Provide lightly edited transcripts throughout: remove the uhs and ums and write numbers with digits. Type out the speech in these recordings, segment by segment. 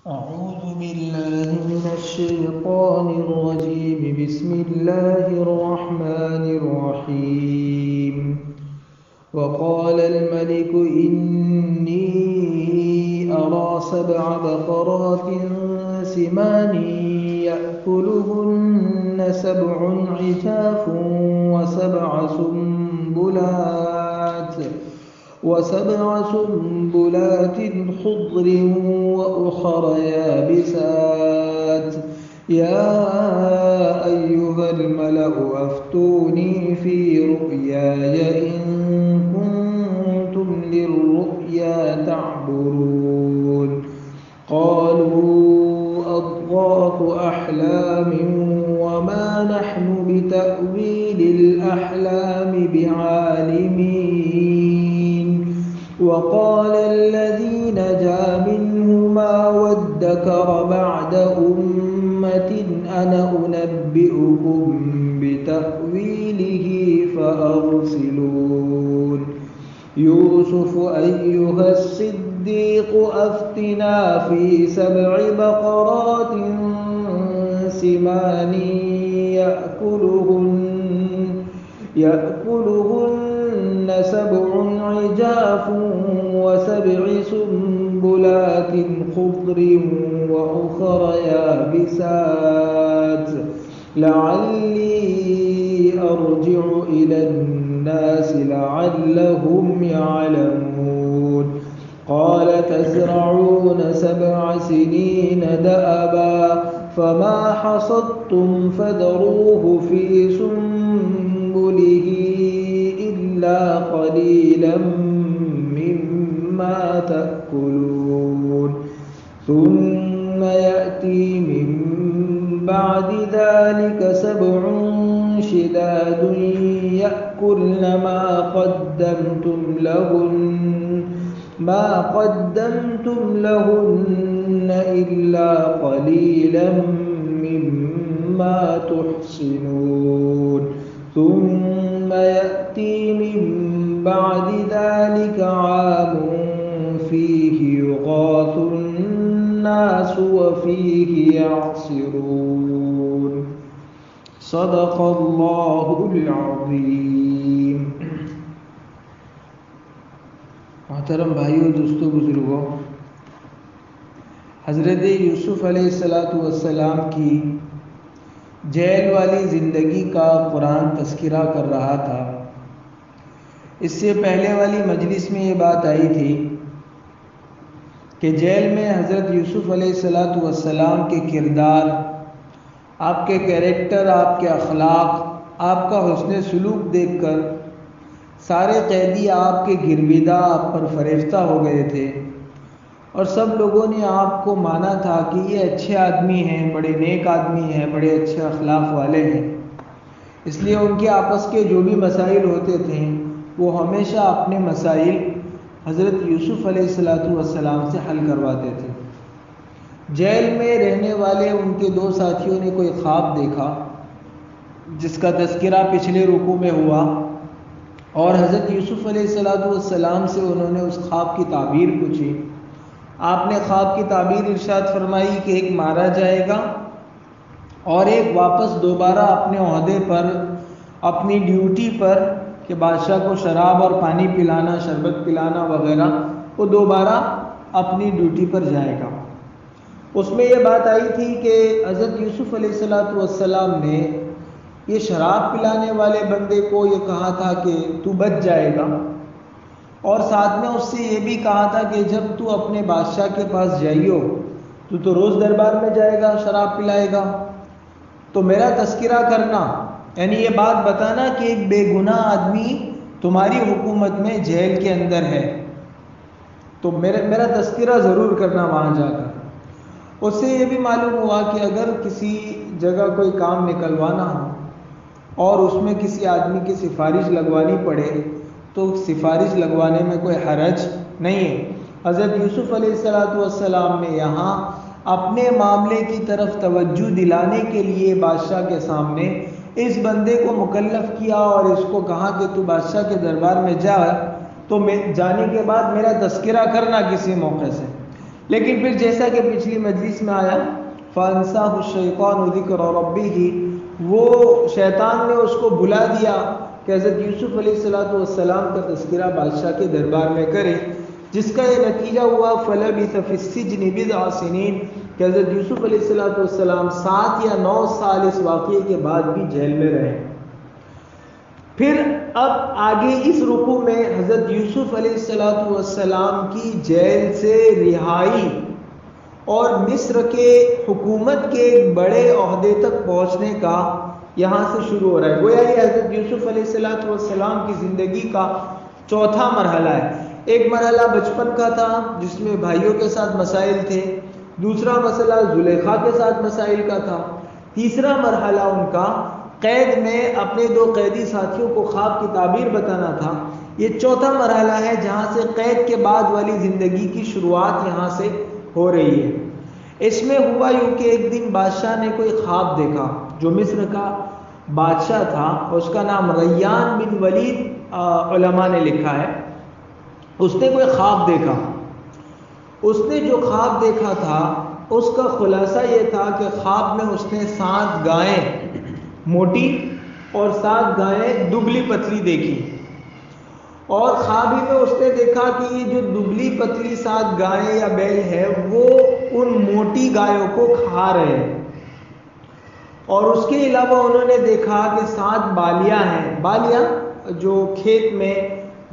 أعوذ بالله من الشيطان الرجيم. بسم الله الرحمن الرحيم. وقال الملك إني أرى 7 بقرات سمان يأكلهن 7 عجاف وسبع سنبلات خضر وأخر يابسات يا أيها الملأ أفتوني في رؤياي إن كنتم للرؤيا تعبرون. قالوا أضغاث أحلام وما نحن بتأويل الأحلام بعالمين. وقال الذي نجا منهما وادكر بعد أمة أنا أنبئكم بتأويله فأرسلون. يوسف أيها الصديق أفتنا في 7 بقرات سمان يأكلهن 7 عجاف و7 سنبلات خضر وأخر يابسات لعلي أرجع إلى الناس لعلهم يعلمون. قال تزرعون 7 سنين دأبا فما حصدتم فذروه في سنبله إلا قليلا مما تأكلون. ثم يأتي من بعد ذلك 7 شداد يأكلن ما قدمتم لهن إلا قليلا مما تحصنون. ثم يأتي من بعد ذلك عام فيه يغاث الناس وفيه يعصرون. صدق اللہ العظیم. محترم بھائیو، دوستو، بزرگوں، حضرت یوسف علیہ السلام کی جیل والی زندگی کا قرآن تذکرہ کر رہا تھا. اس سے پہلے والی مجلس میں یہ بات آئی تھی کہ جیل میں حضرت یوسف علیہ السلام کے کردار، آپ کے کیریکٹر، آپ کے اخلاق، آپ کا حسن سلوک دیکھ کر سارے قیدی آپ کے گرویدہ، آپ پر فریفتہ ہو گئے تھے، اور سب لوگوں نے آپ کو مانا تھا کہ یہ اچھے آدمی ہیں، بڑے نیک آدمی ہیں، بڑے اچھے اخلاق والے ہیں. اس لیے ان کے آپس کے جو بھی مسائل ہوتے تھے وہ ہمیشہ اپنے مسائل حضرت یوسف علیہ السلام سے حل کرواتے تھے. جیل میں رہنے والے ان کے 2 ساتھیوں نے کوئی خواب دیکھا جس کا تذکرہ پچھلے رکوع میں ہوا، اور حضرت یوسف علیہ السلام سے انہوں نے اس خواب کی تعبیر پوچھی. آپ نے خواب کی تعبیر ارشاد فرمائی کہ ایک مارا جائے گا اور ایک واپس دوبارہ اپنے عہدے پر، اپنی ڈیوٹی پر، کہ بادشاہ کو شراب اور پانی پلانا، شربت پلانا وغیرہ، وہ دوبارہ اپنی ڈیوٹی پر جائے گا. اس میں یہ بات آئی تھی کہ حضرت یوسف علیہ السلام نے یہ شراب پلانے والے بندے کو یہ کہا تھا کہ تو بچ جائے گا، اور ساتھ میں اس سے یہ بھی کہا تھا کہ جب تو اپنے بادشاہ کے پاس جائیو تو روز دربار میں جائے گا، شراب پلائے گا، تو میرا تذکرہ کرنا، یعنی یہ بات بتانا کہ ایک بے گناہ آدمی تمہاری حکومت میں جیل کے اندر ہے، تو میرا تذکرہ ضرور کرنا وہاں جا کر. اس سے یہ بھی معلوم ہوا کہ اگر کسی جگہ کوئی کام نکلوانا ہو اور اس میں کسی آدمی کی سفارش لگوانی پڑے تو سفارش لگوانے میں کوئی حرج نہیں ہے. حضرت یوسف علیہ السلام نے یہاں اپنے معاملے کی طرف توجہ دلانے کے لیے بادشاہ کے سامنے اس بندے کو مکلف کیا اور اس کو کہا کہ تو بادشاہ کے دربار میں جا، تو جانے کے بعد میرا تذکرہ کرنا کسی موقع سے. لیکن پھر جیسا کہ پچھلی مجلس میں آیا فَأَنْسَاهُ الشَّيْطَانُ ذِكْرَ رَبِّهِ، وہ شیطان نے اس کو بھلا دیا کہ حضرت یوسف علیہ السلام کا تذکرہ بادشاہ کے دربار میں کرے، جس کا یہ نتیجہ ہوا فَلَبِثَ فِي السِّجْنِ بِضْعَ سِنِينَ کہ حضرت یوسف علیہ السلام 7 یا 9 سال اس واقعے کے بعد بھی جیل میں رہے۔ پھر اب آگے اس رکوع میں حضرت یوسف علیہ السلام کی جیل سے رہائی اور مصر کے حکومت کے ایک بڑے عہدے تک پہنچنے کا یہاں سے شروع ہو رہا ہے۔ گویا یہ حضرت یوسف علیہ السلام کی زندگی کا چوتھا مرحلہ ہے۔ ایک مرحلہ بچپن کا تھا جس میں بھائیوں کے ساتھ مسائل تھے، دوسرا مسئلہ زلیخا کے ساتھ مسائل کا تھا، تیسرا مرحلہ ان کا قید میں اپنے 2 قیدی ساتھیوں کو خواب کی تعبیر بتانا تھا۔ یہ چوتھا مرحلہ ہے جہاں سے قید کے بعد والی زندگی کی شروعات یہاں سے ہو رہی ہے۔ اس میں ہوا یوں کہ ایک دن بادشاہ نے کوئی خواب دیکھا، جو مصر کا بادشاہ تھا، اس کا نام ریان بن ولید علماء نے لکھا ہے۔ اس نے کوئی خواب دیکھا، اس نے جو خواب دیکھا تھا اس کا خلاصہ یہ تھا کہ خواب میں اس نے 7 گائیں موٹی اور 7 گائیں دبلی پتلی دیکھی، اور خواب ہی میں اس نے دیکھا کہ یہ جو دبلی پتلی 7 گائیں یا بیل ہے وہ ان موٹی گایوں کو کھا رہے ہیں، اور اس کے علاوہ انہوں نے دیکھا کہ 7 بالیاں ہیں۔ بالیاں جو کھیت میں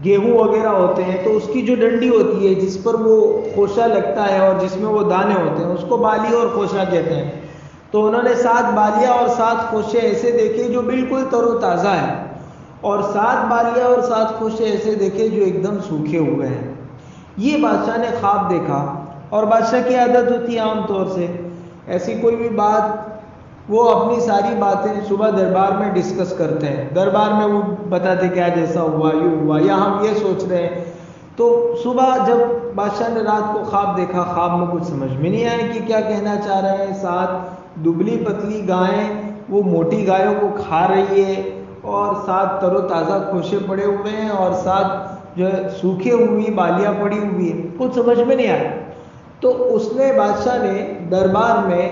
گیہوں وغیرہ ہوتے ہیں تو اس کی جو ڈنڈی ہوتی ہے جس پر وہ خوشہ لگتا ہے اور جس میں وہ دانے ہوتے ہیں اس کو بالی اور خوشہ کہتے ہیں۔ تو انہوں نے 7 بالیاں اور 7 خوشے ایسے دیکھے جو بالکل تر و تازہ ہیں، اور 7 بالیاں اور 7 خوشے ایسے دیکھے جو ایک دم سوکھے ہوئے ہیں۔ یہ بادشاہ نے خواب دیکھا، اور بادشاہ کی عادت ہوتی ہے عام طور سے ایسی کوئی بھی بات وہ اپنی ساری باتیں صبح دربار میں ڈسکس کرتے ہیں، دربار میں وہ بتاتے کیا جیسا ہوا، یوں ہوا، یا ہم یہ سوچ رہے ہیں۔ تو صبح جب بادشاہ نے رات کو خواب دیکھا، خواب میں کچھ سمجھ میں نہیں آیا کہ کیا کہنا چاہ رہے ہیں۔ 7 دبلی پتلی گائیں وہ موٹی گایوں کو کھا رہی ہے، اور 7 تر و تازہ خوشے پڑے ہوئے ہیں، اور 7 جو ہے سوکھے ہوئی بالیاں پڑی ہوئی ہیں، کچھ سمجھ میں نہیں آیا۔ تو اس نے بادشاہ نے دربار میں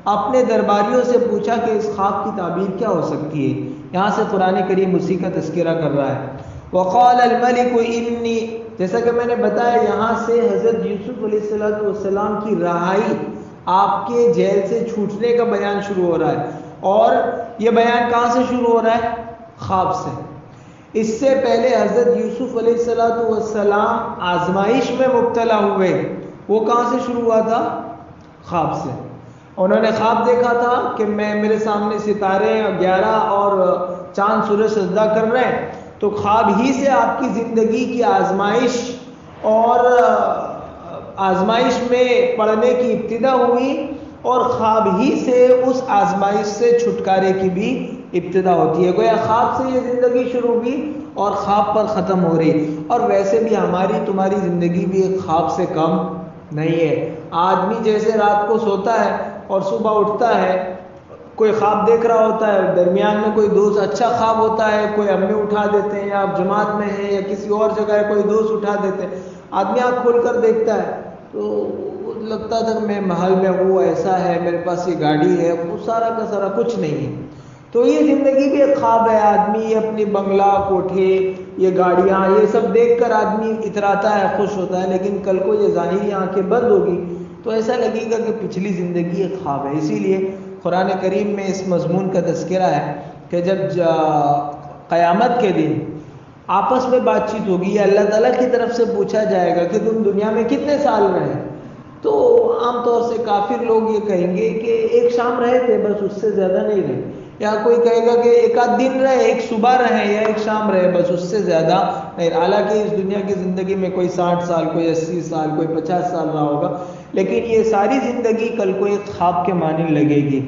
اپنے درباریوں سے پوچھا کہ اس خواب کی تعبیر کیا ہو سکتی ہے۔ یہاں سے قرآن کریم اسی کا تذکرہ کر رہا ہے۔ وقال الملک انی، جیسا کہ میں نے بتایا یہاں سے حضرت یوسف علیہ السلام کی رہائی، آپ کے جیل سے چھوٹنے کا بیان شروع ہو رہا ہے، اور یہ بیان کہاں سے شروع ہو رہا ہے؟ خواب سے۔ اس سے پہلے حضرت یوسف علیہ السلام آزمائش میں مبتلا ہوئے، وہ کہاں سے شروع ہوا تھا؟ خواب سے۔ انہوں نے خواب دیکھا تھا کہ میرے سامنے ستارے 11 اور چاند سورج سجدہ کر رہے ہیں، تو خواب ہی سے آپ کی زندگی کی آزمائش اور آزمائش میں پڑھنے کی ابتدا ہوئی، اور خواب ہی سے اس آزمائش سے چھٹکارے کی بھی ابتدا ہوتی ہے۔ گویا خواب سے یہ زندگی شروع ہوئی اور خواب پر ختم ہو رہی۔ اور ویسے بھی ہماری تمہاری زندگی بھی ایک خواب سے کم نہیں ہے۔ آدمی جیسے رات کو سوتا ہے اور صبح اٹھتا ہے، کوئی خواب دیکھ رہا ہوتا ہے، درمیان میں کوئی دوست اچھا خواب ہوتا ہے، کوئی امی اٹھا دیتے ہیں، یا آپ جماعت میں ہیں یا کسی اور جگہ ہے کوئی دوست اٹھا دیتے ہیں، آدمی آنکھ کھول کر دیکھتا ہے تو لگتا تھا کہ میں محل میں ہوں، ایسا ہے، میرے پاس یہ گاڑی ہے، وہ سارا کا سارا کچھ نہیں ہے۔ تو یہ زندگی بھی ایک خواب ہے۔ آدمی اپنی بنگلہ، کوٹھے، یہ گاڑیاں، یہ سب دیکھ کر آدمی اتراتا ہے، خوش ہوتا ہے، لیکن کل کو یہ ظاہری آنکھیں بند ہوگی تو ایسا لگے گا کہ پچھلی زندگی ایک خواب ہے۔ اسی لیے قرآن کریم میں اس مضمون کا تذکرہ ہے کہ جب قیامت کے دن آپس میں بات چیت ہوگی یا اللہ تعالیٰ کی طرف سے پوچھا جائے گا کہ تم دنیا میں کتنے سال رہے، تو عام طور سے کافر لوگ یہ کہیں گے کہ 1 شام رہے تھے، بس اس سے زیادہ نہیں رہے، یا کوئی کہے گا کہ 1 آدھ دن رہے، 1 صبح رہے یا 1 شام رہے، بس اس سے زیادہ نہیں۔ حالانکہ اس دنیا کی زندگی میں کوئی 60 سال، کوئی 80 سال، کوئی 50 سال رہا ہوگا، لیکن یہ ساری زندگی کل کو ایک خواب کے مانند لگے گی۔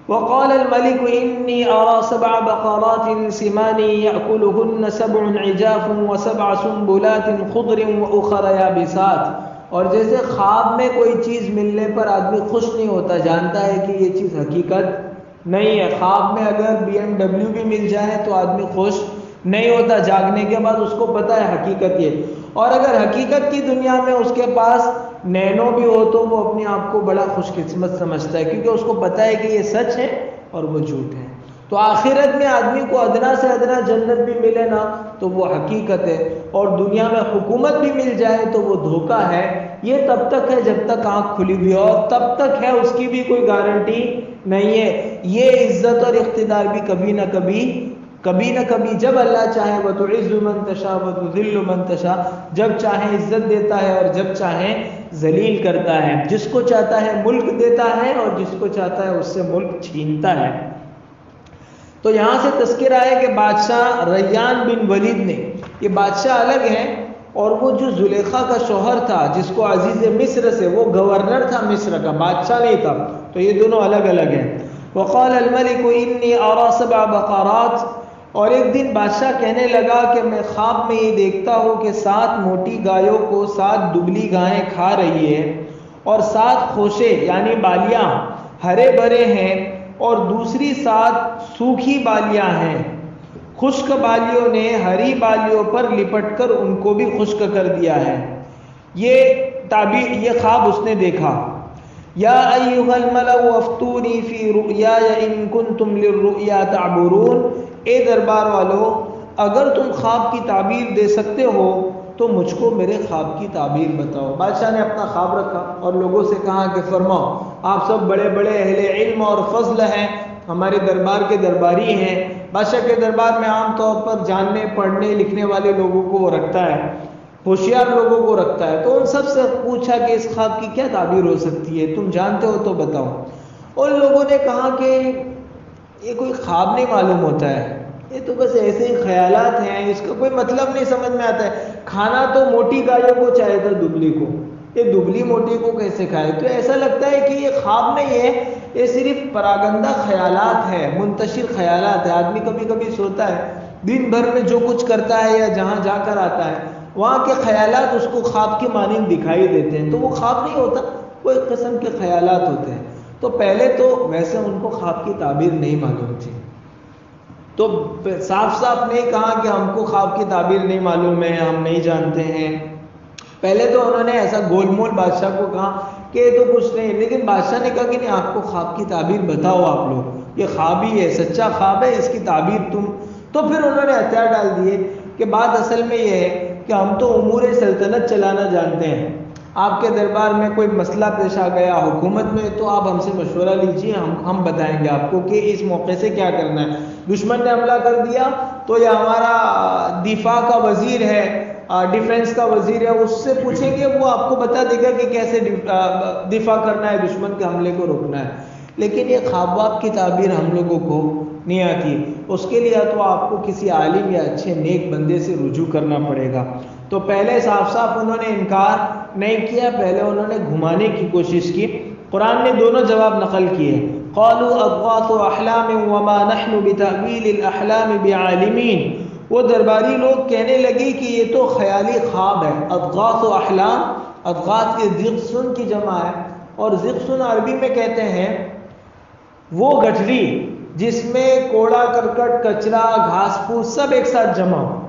وقال الملك إني أرى 7 بقرات سمان يأكلهن 7 عجاف و7 سنبلات خضر وأخر يابسات۔ اور جیسے خواب میں کوئی چیز ملنے پر آدمی خوش نہیں ہوتا، جانتا ہے کہ یہ چیز حقیقت نہیں ہے۔ خواب میں اگر BMW بھی مل جائے تو آدمی خوش نہیں ہوتا، جاگنے کے بعد اس کو پتہ ہے حقیقت یہ. اور اگر حقیقت کی دنیا میں اس کے پاس نینو بھی ہو تو وہ اپنے آپ کو بڑا خوش قسمت سمجھتا ہے، کیونکہ اس کو پتہ ہے کہ یہ سچ ہے اور وہ جھوٹ ہے. تو آخرت میں آدمی کو ادنا سے ادنا جنت بھی ملے نا تو وہ حقیقت ہے، اور دنیا میں حکومت بھی مل جائے تو وہ دھوکہ ہے. یہ تب تک ہے جب تک آنکھ کھلی ہوئی ہے، اور تب تک ہے اس کی بھی کوئی گارنٹی نہیں ہے. یہ عزت اور اقتدار بھی کبھی نہ کبھی جب اللہ چاہے وتعز من تشاء وتذل من تشاء، جب چاہے عزت دیتا ہے اور جب چاہے ذلیل کرتا ہے. جس کو چاہتا ہے ملک دیتا ہے اور جس کو چاہتا ہے اس سے ملک چھینتا ہے. تو یہاں سے تذکرہ ہے کہ بادشاہ ریان بن ولید نے، یہ بادشاہ الگ ہیں، اور وہ جو زلیخا کا شوہر تھا جس کو عزیز مصر سے، وہ گورنر تھا مصر کا، بادشاہ نہیں تھا. تو یہ دونوں الگ الگ ہیں. وقال الملك انی ارى 7 بقرات، اور ایک دن بادشاہ کہنے لگا کہ میں خواب میں یہ دیکھتا ہوں کہ 7 موٹی گایوں کو 7 دبلی گائیں کھا رہی ہے، اور 7 خوشے یعنی بالیاں ہرے بھرے ہیں، اور دوسری 7 سوکھی بالیاں ہیں. خشک بالیوں نے ہری بالیوں پر لپٹ کر ان کو بھی خشک کر دیا ہے. یہ خواب اس نے دیکھا. یا ایھا الملأ افتونی فی رؤیای ان کنتم للرؤیا تعبرون، اے دربار والو اگر تم خواب کی تعبیر دے سکتے ہو تو مجھ کو میرے خواب کی تعبیر بتاؤ. بادشاہ نے اپنا خواب رکھا اور لوگوں سے کہا کہ فرماؤ، آپ سب بڑے بڑے اہل علم اور فضل ہیں، ہمارے دربار کے درباری ہیں. بادشاہ کے دربار میں عام طور پر جاننے پڑھنے لکھنے والے لوگوں کو وہ رکھتا ہے، ہوشیار لوگوں کو رکھتا ہے. تو ان سب سے پوچھا کہ اس خواب کی کیا تعبیر ہو سکتی ہے، تم جانتے ہو تو بتاؤ. ان لوگوں نے کہا کہ یہ کوئی خواب نہیں معلوم ہوتا ہے، یہ تو بس ایسے ہی خیالات ہیں، اس کا کوئی مطلب نہیں سمجھ میں آتا ہے. کھانا تو موٹی گایوں کو چاہے تھا دبلی کو، یہ دبلی موٹی کو کیسے کھائے؟ تو ایسا لگتا ہے کہ یہ خواب نہیں ہے، یہ صرف پراگندہ خیالات ہے، منتشر خیالات ہے. آدمی کبھی کبھی سوتا ہے، دن بھر میں جو کچھ کرتا ہے یا جہاں جا کر آتا ہے وہاں کے خیالات اس کو خواب کی مانند دکھائی دیتے ہیں، تو وہ خواب نہیں ہوتا، وہ ایک قسم کے خیالات ہوتے ہیں. تو پہلے تو ویسے ان کو خواب کی تعبیر نہیں معلوم تھی، تو صاف نہیں کہا کہ ہم کو خواب کی تعبیر نہیں معلوم ہے، ہم نہیں جانتے ہیں. پہلے تو انہوں نے ایسا گول مول بادشاہ کو کہا کہ یہ تو کچھ نہیں، لیکن بادشاہ نے کہا کہ نہیں، آپ کو خواب کی تعبیر بتاؤ، آپ لوگ یہ خواب ہی ہے، سچا خواب ہے، اس کی تعبیر تم. تو پھر انہوں نے ہتھیار ڈال دیے کہ بات اصل میں یہ ہے کہ ہم تو امور سلطنت چلانا جانتے ہیں، آپ کے دربار میں کوئی مسئلہ پیش آ گیا حکومت میں تو آپ ہم سے مشورہ لیجیے، ہم بتائیں گے آپ کو کہ اس موقع سے کیا کرنا ہے. دشمن نے حملہ کر دیا تو یہ ہمارا دفاع کا وزیر ہے، ڈیفنس کا وزیر ہے، اس سے پوچھیں گے، وہ آپ کو بتا دے گا کہ کیسے دفاع کرنا ہے، دشمن کے حملے کو روکنا ہے. لیکن یہ خواب کی تعبیر ہم لوگوں کو نہیں آتی، اس کے لیے تو آپ کو کسی عالم یا اچھے نیک بندے سے رجوع کرنا پڑے گا. تو پہلے صاف انہوں نے انکار نہیں کیا، پہلے انہوں نے گھمانے کی کوشش کی. قرآن نے دونوں جواب نقل کیے. قالوا اضغاث احلام وما نحن بتأویل الاحلام بعالمین، وہ درباری لوگ کہنے لگے کہ یہ تو خیالی خواب ہے. اضغاث و احلام، اضغاث کی ضغثن کی جمع ہے، اور ضغثن عربی میں کہتے ہیں وہ گٹھری جس میں کوڑا کرکٹ کچرا گھاس پھوس سب ایک ساتھ جمع ہو.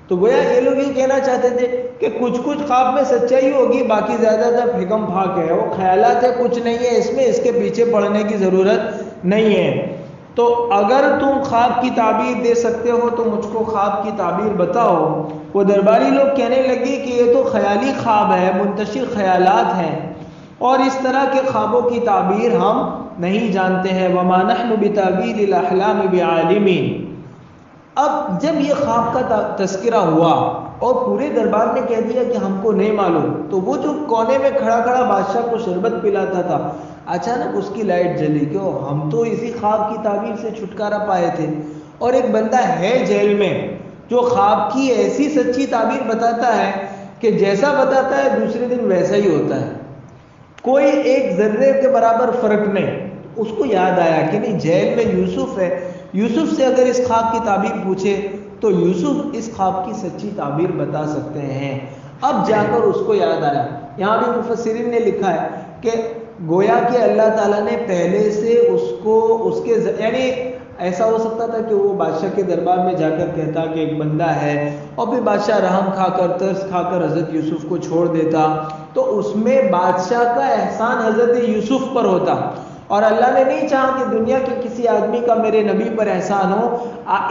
تو گویا یہ لوگ یہ کہنا چاہتے تھے کہ کچھ خواب میں سچائی ہوگی، باقی زیادہ تر پھکم پھاک ہے، وہ خیالات ہے، کچھ نہیں ہے اس میں، اس کے پیچھے پڑنے کی ضرورت نہیں ہے. تو اگر تم خواب کی تعبیر دے سکتے ہو تو مجھ کو خواب کی تعبیر بتاؤ. وہ درباری لوگ کہنے لگے کہ یہ تو خیالی خواب ہے، منتشر خیالات ہیں، اور اس طرح کے خوابوں کی تعبیر ہم نہیں جانتے ہیں. وما نحن بتأویل الاحلام بعالمین. اب جب یہ خواب کا تذکرہ ہوا اور پورے دربار نے کہہ دیا کہ ہم کو نہیں معلوم، تو وہ جو کونے میں کھڑا بادشاہ کو شربت پلاتا تھا، اچانک اس کی لائٹ جلی کہ ہم تو اسی خواب کی تعبیر سے چھٹکارا پائے تھے. اور ایک بندہ ہے جیل میں جو خواب کی ایسی سچی تعبیر بتاتا ہے کہ جیسا بتاتا ہے دوسرے دن ویسا ہی ہوتا ہے، کوئی ایک ذرے کے برابر فرق نہیں. اس کو یاد آیا کہ نہیں، جیل میں یوسف ہے، یوسف سے اگر اس خواب کی تعبیر پوچھے تو یوسف اس خواب کی سچی تعبیر بتا سکتے ہیں. اب جا کر اس کو یاد آیا. یہاں بھی مفسرین نے لکھا ہے کہ گویا کہ اللہ تعالیٰ نے پہلے سے اس کو یعنی ایسا ہو سکتا تھا کہ وہ بادشاہ کے دربار میں جا کر کہتا کہ ایک بندہ ہے، اور پھر بادشاہ رحم کھا کر ترس کھا کر حضرت یوسف کو چھوڑ دیتا، تو اس میں بادشاہ کا احسان حضرت یوسف پر ہوتا، اور اللہ نے نہیں چاہا کہ دنیا کے کسی آدمی کا میرے نبی پر احسان ہو۔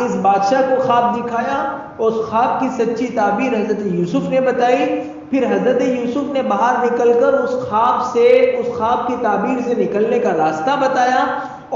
اس بادشاہ کو خواب دکھایا، اس خواب کی سچی تعبیر حضرت یوسف نے بتائی، پھر حضرت یوسف نے باہر نکل کر اس خواب کی تعبیر سے نکلنے کا راستہ بتایا،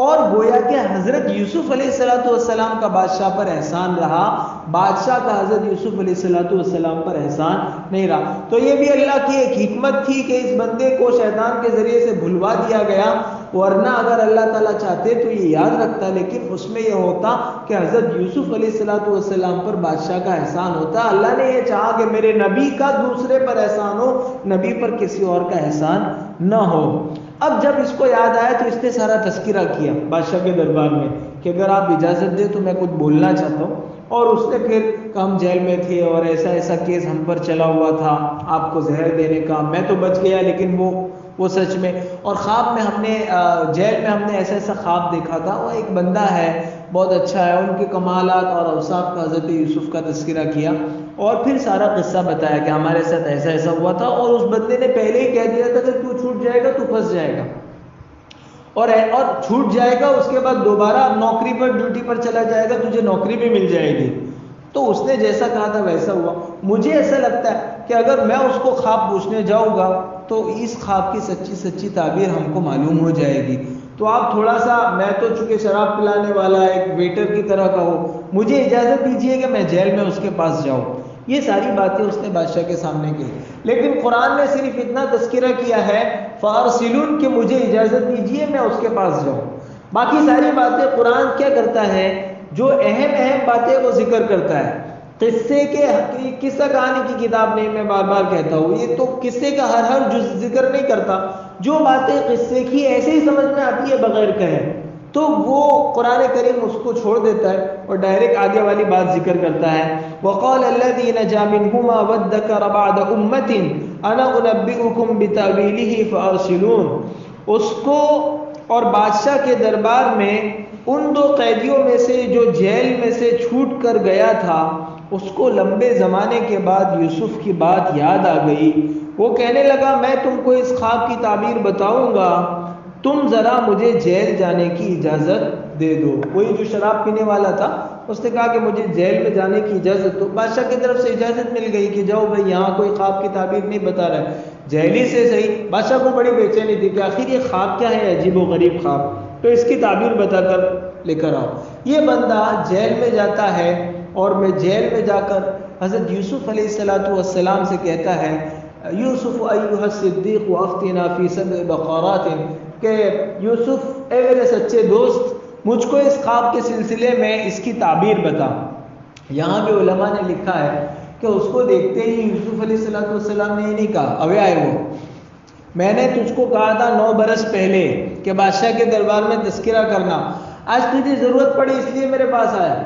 اور گویا کہ حضرت یوسف علیہ السلام کا بادشاہ پر احسان رہا، بادشاہ کا حضرت یوسف علیہ السلام پر احسان نہیں رہا۔ تو یہ بھی اللہ کی ایک حکمت تھی کہ اس بندے کو شیطان کے ذریعے سے بھلوا دیا گیا، ورنہ اگر اللہ تعالیٰ چاہتے تو یہ یاد رکھتا، لیکن اس میں یہ ہوتا کہ حضرت یوسف علیہ السلام پر بادشاہ کا احسان ہوتا۔ اللہ نے یہ چاہا کہ میرے نبی کا دوسرے پر احسان ہو، نبی پر کسی اور کا احسان نہ ہو۔ اب جب اس کو یاد آیا تو اس نے سارا تذکرہ کیا بادشاہ کے دربار میں کہ اگر آپ اجازت دیں تو میں کچھ بولنا چاہتا ہوں، اور اس نے پھر ہم جیل میں تھے اور ایسا ایسا کیس ہم پر چلا ہوا تھا آپ کو زہر دینے کا، میں تو بچ گیا لیکن وہ سچ میں، اور خواب میں ہم نے جیل میں ہم نے ایسا ایسا خواب دیکھا تھا، وہ ایک بندہ ہے بہت اچھا ہے، ان کے کمالات اور اوصاف کا حضرت یوسف کا تذکرہ کیا، اور پھر سارا قصہ بتایا کہ ہمارے ساتھ ایسا ایسا ہوا تھا، اور اس بندے نے پہلے ہی کہہ دیا تھا کہ تو چھوٹ جائے گا تو پھنس جائے گا، اور چھوٹ جائے گا، اس کے بعد دوبارہ نوکری پر ڈیوٹی پر چلا جائے گا، تجھے نوکری بھی مل جائے گی۔ تو اس نے جیسا کہا تھا ویسا ہوا۔ مجھے ایسا لگتا ہے کہ اگر میں اس کو خواب پوچھنے جاؤں گا تو اس خواب کی سچی تعبیر ہم کو معلوم ہو جائے گی۔ تو آپ تھوڑا سا، میں تو چونکہ شراب پلانے والا ایک ویٹر کی طرح کا ہوں، مجھے اجازت دیجیے کہ میں جیل میں اس کے پاس جاؤں۔ یہ ساری باتیں اس نے بادشاہ کے سامنے کی، لیکن قرآن نے صرف اتنا تذکرہ کیا ہے فارسلون کہ مجھے اجازت دیجیے میں اس کے پاس جاؤں۔ باقی ساری باتیں قرآن کیا کرتا ہے، جو اہم باتیں وہ ذکر کرتا ہے۔ قصہ کہانی کی کتاب نہیں، میں بار بار کہتا ہوں، یہ تو قصے کا ہر جز ذکر نہیں کرتا، جو باتیں قصے کی ایسے ہی سمجھ میں آتی ہے بغیر کہے تو وہ قرآن کریم اس کو چھوڑ دیتا ہے اور ڈائریکٹ آگے والی بات ذکر کرتا ہے۔ وَقَالَ الَّذِي نَجَا مِنْهُمَا وَادَّكَرَ بَعْدَ أُمَّةٍ أَنَا أُنَبِّئُكُمْ بِتَأْوِيلِهِ فَأَرْسِلُونِ۔ اس کو اور بادشاہ کے دربار میں ان دو قیدیوں میں سے جو جیل میں سے چھوٹ کر گیا تھا، اس کو لمبے زمانے کے بعد یوسف کی بات یاد آ گئی۔ وہ کہنے لگا میں تم کو اس خواب کی تعبیر بتاؤں گا، تم ذرا مجھے جیل جانے کی اجازت دے دو۔ وہی جو شراب پینے والا تھا، اس نے کہا کہ مجھے جیل میں جانے کی اجازت دو۔ بادشاہ کی طرف سے اجازت مل گئی کہ جاؤ بھائی، یہاں کوئی خواب کی تعبیر نہیں بتا رہا ہے، جیلی سے صحیح۔ بادشاہ کو بڑی بے چینی تھی کہ آخر یہ خواب کیا ہے، عجیب و غریب خواب، تو اس کی تعبیر بتا کر لے کر آؤ۔ یہ بندہ جیل میں جاتا ہے، اور میں جیل میں جا کر حضرت یوسف علیہ السلام سے کہتا ہے یوسف ایھا الصدیق وافتنا فی سبع بقرات، کہ یوسف اے میرے سچے دوست، مجھ کو اس خواب کے سلسلے میں اس کی تعبیر بتا۔ یہاں بھی علماء نے لکھا ہے کہ اس کو دیکھتے ہی یوسف علیہ السلام نے یہ نہیں کہا اوے آئے وہ، میں نے تجھ کو کہا تھا 9 برس پہلے کہ بادشاہ کے دربار میں تذکرہ کرنا، آج تجھے ضرورت پڑی اس لیے میرے پاس آیا،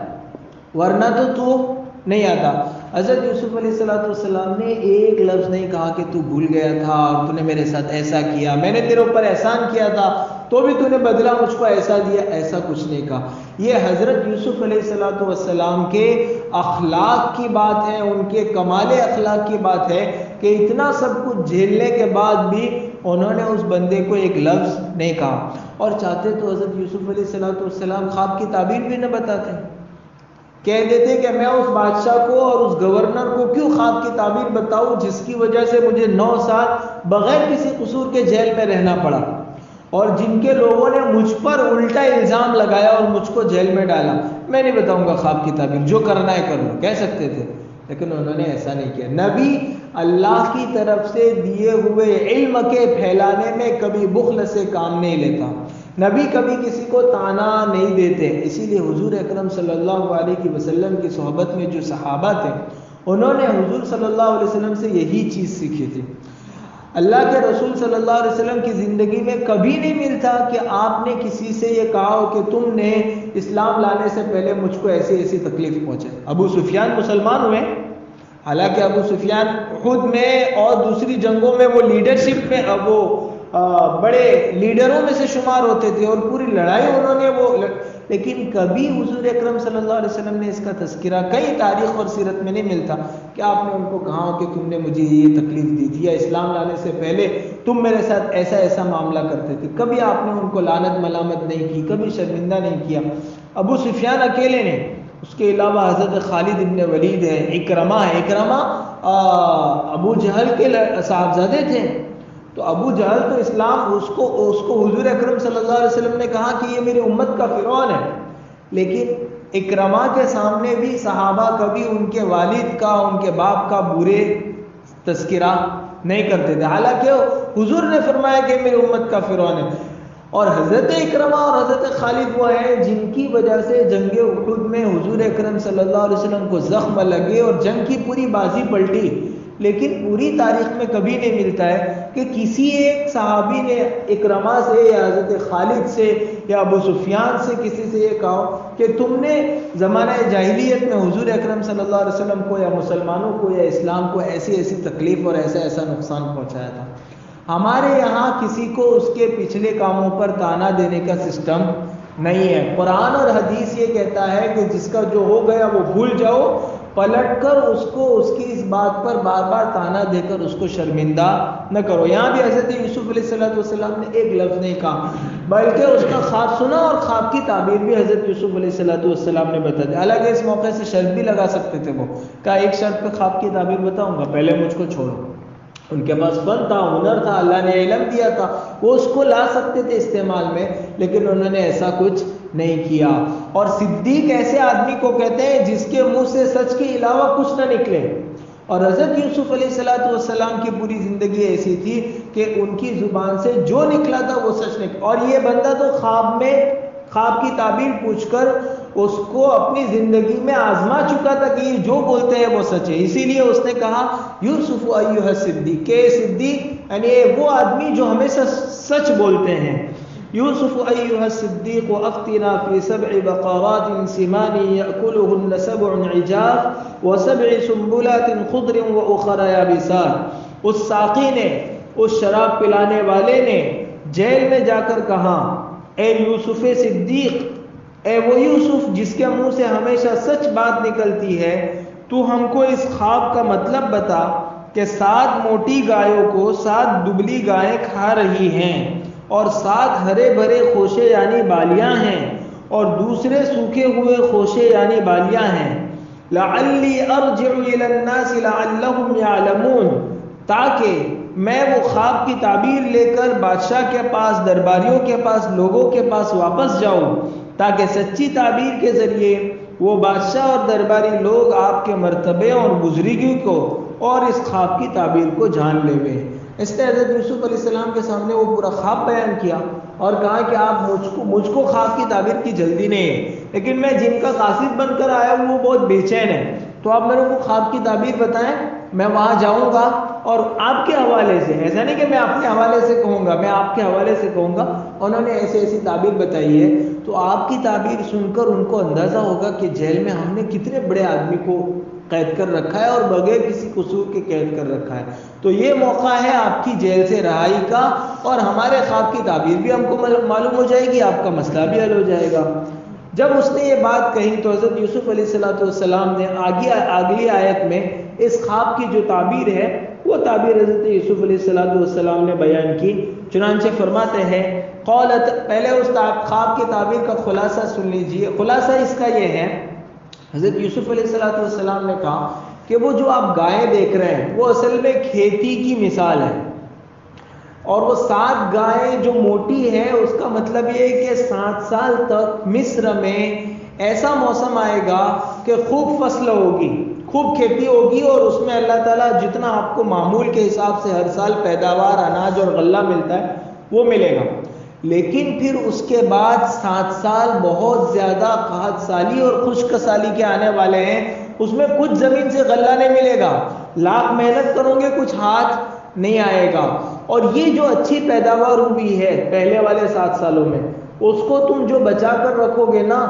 ورنہ تو نہیں آتا۔ حضرت یوسف علیہ السلام نے ایک لفظ نہیں کہا کہ تو بھول گیا تھا اور تو نے میرے ساتھ ایسا کیا، میں نے تیرے اوپر احسان کیا تھا تو بھی تو نے بدلہ مجھ کو ایسا دیا، ایسا کچھ نہیں کہا۔ یہ حضرت یوسف علیہ السلام کے اخلاق کی بات ہے، ان کے کمال اخلاق کی بات ہے کہ اتنا سب کچھ جھیلنے کے بعد بھی انہوں نے اس بندے کو ایک لفظ نہیں کہا، اور چاہتے تو حضرت یوسف علیہ السلام خواب کی تعبیر بھی نہ بتاتے، کہہ دیتے کہ میں اس بادشاہ کو اور اس گورنر کو کیوں خواب کی تعبیر بتاؤں جس کی وجہ سے مجھے 9 سال بغیر کسی قصور کے جیل میں رہنا پڑا، اور جن کے لوگوں نے مجھ پر الٹا الزام لگایا اور مجھ کو جیل میں ڈالا، میں نہیں بتاؤں گا خواب کی تعبیر، جو کرنا ہے کر لو، کہہ سکتے تھے، لیکن انہوں نے ایسا نہیں کیا۔ نبی اللہ کی طرف سے دیے ہوئے علم کے پھیلانے میں کبھی بخل سے کام نہیں لیتا، نبی کبھی کسی کو طعنہ نہیں دیتے۔ اسی لیے حضور اکرم صلی اللہ علیہ وسلم کی صحبت میں جو صحابہ تھے، انہوں نے حضور صلی اللہ علیہ وسلم سے یہی چیز سیکھی تھی۔ اللہ کے رسول صلی اللہ علیہ وسلم کی زندگی میں کبھی نہیں ملتا کہ آپ نے کسی سے یہ کہا ہو کہ تم نے اسلام لانے سے پہلے مجھ کو ایسی ایسی تکلیف پہنچے۔ ابو سفیان مسلمان ہوئے، حالانکہ ابو سفیان خود میں اور دوسری جنگوں میں وہ لیڈرشپ میں وہ بڑے لیڈروں میں سے شمار ہوتے تھے اور پوری لڑائی انہوں نے لیکن کبھی حضور اکرم صلی اللہ علیہ وسلم نے اس کا تذکرہ کئی تاریخ اور سیرت میں نہیں ملتا کہ آپ نے ان کو کہا ہو کہ تم نے مجھے یہ تکلیف دی تھی یا اسلام لانے سے پہلے تم میرے ساتھ ایسا ایسا معاملہ کرتے تھے. کبھی آپ نے ان کو لعنت ملامت نہیں کی, کبھی شرمندہ نہیں کیا. ابو سفیان اکیلے نے, اس کے علاوہ حضرت خالد ابن ولید ہے, اکرمہ ہے. اکرمہ ابو جہل کے صاحبزادے تھے. تو ابو جہل تو اسلام اس کو حضور اکرم صلی اللہ علیہ وسلم نے کہا کہ یہ میری امت کا فرعون ہے, لیکن اکرمہ کے سامنے بھی صحابہ کبھی ان کے والد کا, ان کے باپ کا برے تذکرہ نہیں کرتے تھے, حالانکہ حضور نے فرمایا کہ میری امت کا فرعون ہے. اور حضرت اکرمہ اور حضرت خالد وہ ہیں جن کی وجہ سے جنگ احد میں حضور اکرم صلی اللہ علیہ وسلم کو زخم لگے اور جنگ کی پوری بازی پلٹی. لیکن پوری تاریخ میں کبھی نہیں ملتا ہے کہ کسی ایک صحابی نے اکرمہ سے یا حضرت خالد سے یا ابو سفیان سے کسی سے یہ کہا کہ تم نے زمانہ جاہلیت میں حضور اکرم صلی اللہ علیہ وسلم کو یا مسلمانوں کو یا اسلام کو ایسی ایسی تکلیف اور ایسا ایسا نقصان پہنچایا تھا. ہمارے یہاں کسی کو اس کے پچھلے کاموں پر تانا دینے کا سسٹم نہیں ہے. قرآن اور حدیث یہ کہتا ہے کہ جس کا جو ہو گیا وہ بھول جاؤ, پلٹ کر اس کو اس کی اس بات پر بار بار تانا دے کر اس کو شرمندہ نہ کرو. یہاں بھی حضرت یوسف علیہ السلام نے ایک لفظ نہیں کہا بلکہ اس کا خواب سنا اور خواب کی تعبیر بھی حضرت یوسف علیہ السلام نے بتا دی. حالانکہ اس موقع سے شرط بھی لگا سکتے تھے, وہ کہا ایک شرط پہ خواب کی تعبیر بتاؤں گا, پہلے مجھ کو چھوڑو. ان کے پاس فن تھا, ہنر تھا, اللہ نے علم دیا تھا, وہ اس کو لا سکتے تھے استعمال میں, لیکن انہوں نے ایسا کچھ نہیں کیا. اور صدیق ایسے آدمی کو کہتے ہیں جس کے منہ سے سچ کے علاوہ کچھ نہ نکلے. اور حضرت یوسف علیہ السلام کی پوری زندگی ایسی تھی کہ ان کی زبان سے جو نکلا تھا وہ سچ نکلا. اور یہ بندہ تو خواب کی تعبیر پوچھ کر اس کو اپنی زندگی میں آزما چکا تھا کہ یہ جو بولتے ہیں وہ سچ ہے. اسی لیے اس نے کہا یوسف ایھا الصدیق, کہ صدیق یعنی وہ آدمی جو ہمیشہ سچ بولتے ہیں. یوسف ایھا الصدیق افتنا فی 7 بقرات سمان یأکلهن 7 عجاف و7 سنبلات خضر واخر یابسات. اس ساقی نے, اس شراب پلانے والے نے جیل میں جا کر کہا اے یوسف صدیق, اے وہ یوسف جس کے منہ سے ہمیشہ سچ بات نکلتی ہے, تو ہم کو اس خواب کا مطلب بتا کہ 7 موٹی گایوں کو 7 دبلی گائیں کھا رہی ہیں اور 7 ہرے بھرے خوشے یعنی بالیاں ہیں اور دوسرے سوکھے ہوئے خوشے یعنی بالیاں ہیں. لعلی ارجع الی الناس لعلهم یعلمون, تاکہ میں وہ خواب کی تعبیر لے کر بادشاہ کے پاس, درباریوں کے پاس, لوگوں کے پاس واپس جاؤں, تاکہ سچی تعبیر کے ذریعے وہ بادشاہ اور درباری لوگ آپ کے مرتبے اور بزرگی کو اور اس خواب کی تعبیر کو جان لے گئے. اس نے حضرت یوسف علیہ السلام کے سامنے وہ پورا خواب بیان کیا اور کہا کہ آپ مجھ کو خواب کی تعبیر کی جلدی نہیں ہے, لیکن میں جن کا قاصد بن کر آیا ہوں وہ بہت بے چین ہے, تو آپ میرے کو خواب کی تعبیر بتائیں, میں وہاں جاؤں گا اور آپ کے حوالے سے, ایسا نہیں کہ میں اپنے حوالے سے کہوں گا, میں آپ کے حوالے سے کہوں گا. انہوں نے ایسی ایسی تعبیر بتائی ہے, تو آپ کی تعبیر سن کر ان کو اندازہ ہوگا کہ جیل میں ہم نے کتنے بڑے آدمی کو قید کر رکھا ہے اور بغیر کسی قصور کے قید کر رکھا ہے. تو یہ موقع ہے آپ کی جیل سے رہائی کا, اور ہمارے خواب کی تعبیر بھی ہم کو معلوم ہو جائے گی, آپ کا مسئلہ بھی حل ہو جائے گا. جب اس نے یہ بات کہی تو حضرت یوسف علیہ السلام نے اگلی آیت میں اس خواب کی جو تعبیر ہے وہ تعبیر حضرت یوسف علیہ السلام نے بیان کی. چنانچہ فرماتے ہیں قالت, پہلے اس خواب کی تعبیر کا خلاصہ سن لیجئے. خلاصہ اس کا یہ ہے, حضرت یوسف علیہ السلام نے کہا کہ وہ جو آپ گائیں دیکھ رہے ہیں وہ اصل میں کھیتی کی مثال ہے, اور وہ 7 گائیں جو موٹی ہے اس کا مطلب یہ ہے کہ 7 سال تک مصر میں ایسا موسم آئے گا کہ خوب فصل ہوگی, خوب کھیتی ہوگی, اور اس میں اللہ تعالیٰ جتنا آپ کو معمول کے حساب سے ہر سال پیداوار اناج اور غلہ ملتا ہے وہ ملے گا. لیکن پھر اس کے بعد 7 سال بہت زیادہ قحط سالی اور خشک سالی کے آنے والے ہیں. اس میں کچھ زمین سے غلہ نہیں ملے گا, لاکھ محنت کرو گے کچھ ہاتھ نہیں آئے گا. اور یہ جو اچھی پیداوار ہوئی ہے پہلے والے 7 سالوں میں, اس کو تم جو بچا کر رکھو گے نا,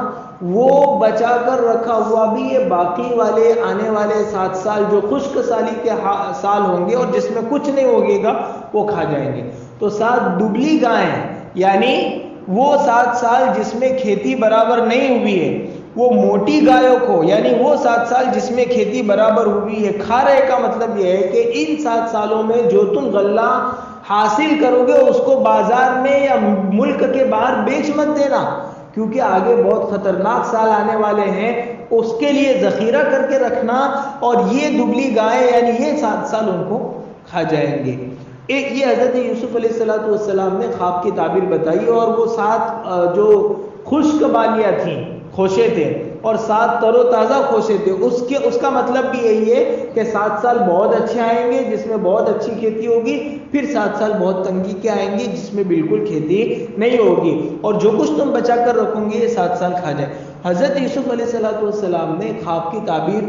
وہ بچا کر رکھا ہوا بھی یہ باقی والے آنے والے 7 سال جو خشک سالی کے سال ہوں گے اور جس میں کچھ نہیں ہوگے گا وہ کھا جائیں گے. تو 7 دبلی گائیں، یعنی وہ 7 سال جس میں کھیتی برابر نہیں ہوئی ہے، وہ موٹی گایوں کو، یعنی وہ 7 سال جس میں کھیتی برابر ہوئی ہے کھا رہے، کا مطلب یہ ہے کہ ان 7 سالوں میں جو تم غلہ حاصل کرو گے اس کو بازار میں یا ملک کے باہر بیچ مت دینا، کیونکہ آگے بہت خطرناک سال آنے والے ہیں، اس کے لیے ذخیرہ کر کے رکھنا، اور یہ دبلی گائے یعنی یہ 7 سال ان کو کھا جائیں گے۔ یہ حضرت یوسف علیہ السلام نے خواب کی تعبیر بتائی، اور وہ 7 جو خشک بالیاں تھیں، خوشے تھے، اور 7 تر و تازہ خوشے تھے، اس کا مطلب بھی یہی ہے کہ 7 سال بہت اچھے آئیں گے جس میں بہت اچھی کھیتی ہوگی، پھر 7 سال بہت تنگی کے آئیں گے جس میں بالکل کھیتی نہیں ہوگی، اور جو کچھ تم بچا کر رکھو گے یہ 7 سال کھا جائے۔ حضرت یوسف علیہ السلام نے خواب کی تعبیر،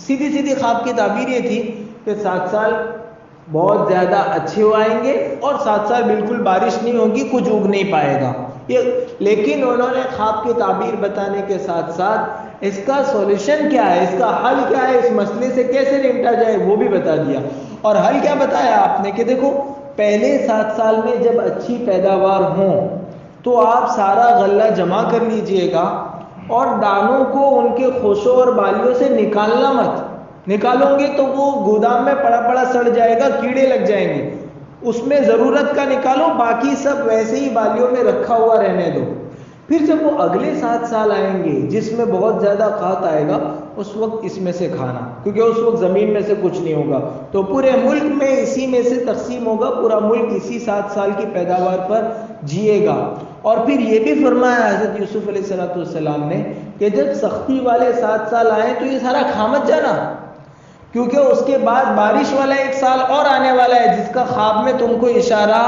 سیدھی سیدھی خواب کی تعبیر یہ تھی کہ 7 سال بہت زیادہ اچھے آئیں گے، اور 7 سال بالکل بارش نہیں ہوگی، کچھ اگ نہیں پائے گا۔ لیکن انہوں نے خواب کی تعبیر بتانے کے ساتھ ساتھ اس کا سولوشن کیا ہے، اس کا حل کیا ہے، اس مسئلے سے کیسے نمٹا جائے وہ بھی بتا دیا۔ اور حل کیا بتایا آپ نے کہ دیکھو، پہلے 7 سال میں جب اچھی پیداوار ہوں تو آپ سارا غلہ جمع کر لیجئے گا، اور دانوں کو ان کے خوشوں اور بالیوں سے نکالنا مت، نکالو گے تو وہ گودام میں پڑا پڑا سڑ جائے گا، کیڑے لگ جائیں گے، اس میں ضرورت کا نکالو، باقی سب ویسے ہی بالیوں میں رکھا ہوا رہنے دو۔ پھر جب وہ اگلے 7 سال آئیں گے جس میں بہت زیادہ قحط آئے گا، اس وقت اس میں سے کھانا، کیونکہ اس وقت زمین میں سے کچھ نہیں ہوگا، تو پورے ملک میں اسی میں سے تقسیم ہوگا، پورا ملک اسی 7 سال کی پیداوار پر جیے گا۔ اور پھر یہ بھی فرمایا حضرت یوسف علیہ السلام نے کہ جب سختی والے 7 سال آئیں تو یہ سارا کھا مت جانا، کیونکہ اس کے بعد بارش والا 1 سال اور آنے والا ہے جس کا خواب میں تم کو اشارہ